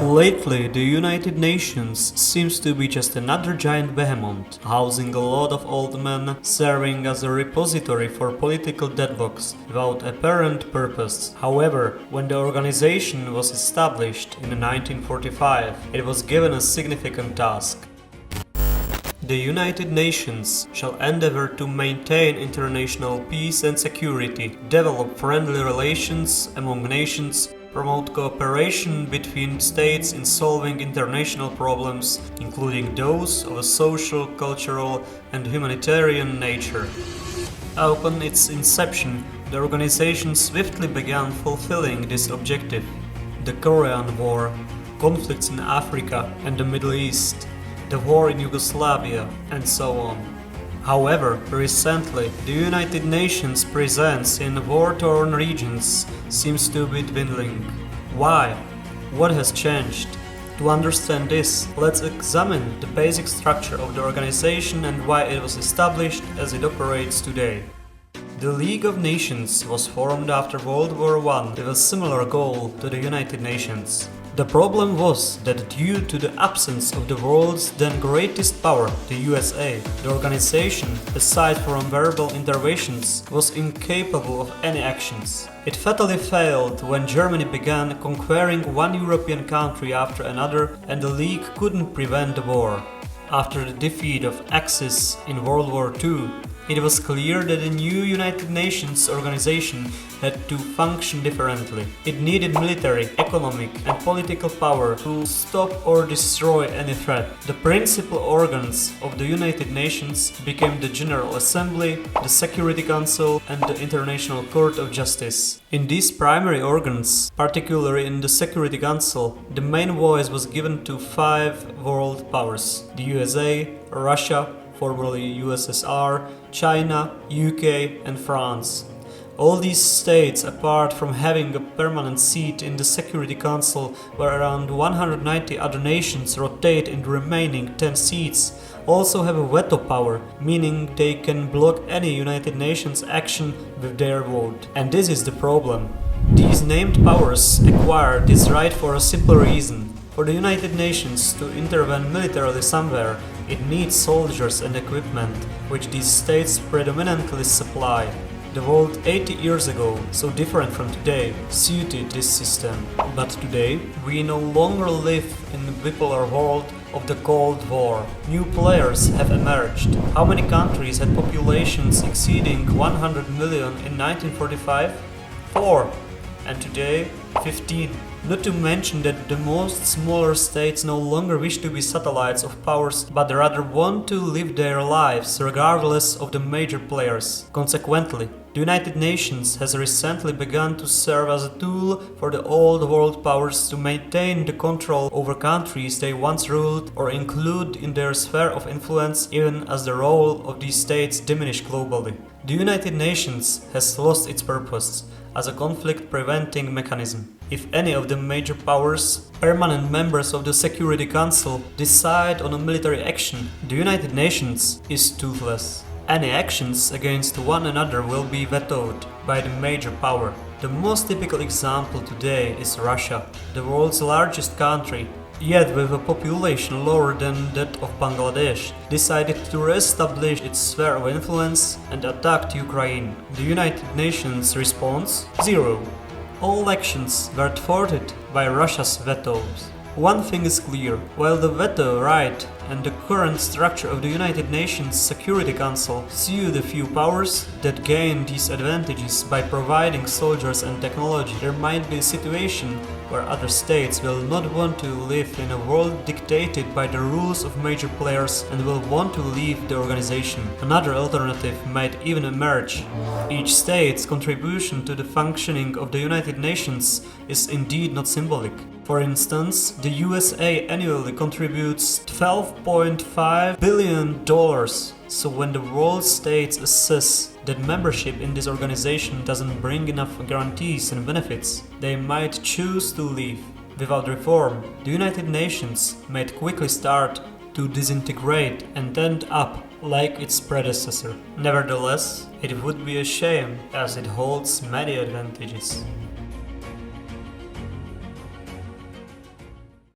Lately, the United Nations seems to be just another giant behemoth, housing a lot of old men, serving as a repository for political deadlocks without apparent purpose. However, when the organization was established in 1945, it was given a significant task. The United Nations shall endeavor to maintain international peace and security, develop friendly relations among nations, promote cooperation between states in solving international problems, including those of a social, cultural, and humanitarian nature. Upon its inception, the organization swiftly began fulfilling this objective. The Korean War, conflicts in Africa and the Middle East, the war in Yugoslavia, and so on. However, recently, the United Nations' presence in war-torn regions seems to be dwindling. Why? What has changed? To understand this, let's examine the basic structure of the organization and why it was established as it operates today. The League of Nations was formed after World War I with a similar goal to the United Nations. The problem was that due to the absence of the world's then greatest power, the USA, the organization, aside from verbal interventions, was incapable of any actions. It fatally failed when Germany began conquering one European country after another and the League couldn't prevent the war. After the defeat of Axis in World War II, it was clear that the new United Nations organization had to function differently. It needed military, economic, and political power to stop or destroy any threat. The principal organs of the United Nations became the General Assembly, the Security Council, and the International Court of Justice. In these primary organs, particularly in the Security Council, the main voice was given to 5 world powers: the USA, Russia, formerly USSR, China, UK, and France. All these states, apart from having a permanent seat in the Security Council where around 190 other nations rotate in the remaining 10 seats, also have a veto power, meaning they can block any United Nations action with their vote. And this is the problem. These named powers acquire this right for a simple reason. For the United Nations to intervene militarily somewhere, it needs soldiers and equipment, which these states predominantly supply. The world 80 years ago, so different from today, suited this system. But today, we no longer live in the bipolar world of the Cold War. New players have emerged. How many countries had populations exceeding 100 million in 1945? 4. And today, 15. Not to mention that the most smaller states no longer wish to be satellites of powers, but rather want to live their lives regardless of the major players. Consequently, the United Nations has recently begun to serve as a tool for the old world powers to maintain the control over countries they once ruled or include in their sphere of influence, even as the role of these states diminished globally. The United Nations has lost its purpose as a conflict-preventing mechanism. If any of the major powers, permanent members of the Security Council, decide on a military action, the United Nations is toothless. Any actions against one another will be vetoed by the major power. The most typical example today is Russia, the world's largest country, yet with a population lower than that of Bangladesh, decided to re-establish its sphere of influence and attacked Ukraine. The United Nations response? 0. All actions were thwarted by Russia's vetoes. One thing is clear, while the veto right and the current structure of the United Nations Security Council sue the few powers that gain these advantages by providing soldiers and technology, there might be a situation where other states will not want to live in a world dictated by the rules of major players and will want to leave the organization. Another alternative might even emerge. Each state's contribution to the functioning of the United Nations is indeed not symbolic. For instance, the USA annually contributes $12.5 billion. So when the world states assess that membership in this organization doesn't bring enough guarantees and benefits, they might choose to leave. Without reform, the United Nations might quickly start to disintegrate and end up like its predecessor. Nevertheless, it would be a shame as it holds many advantages.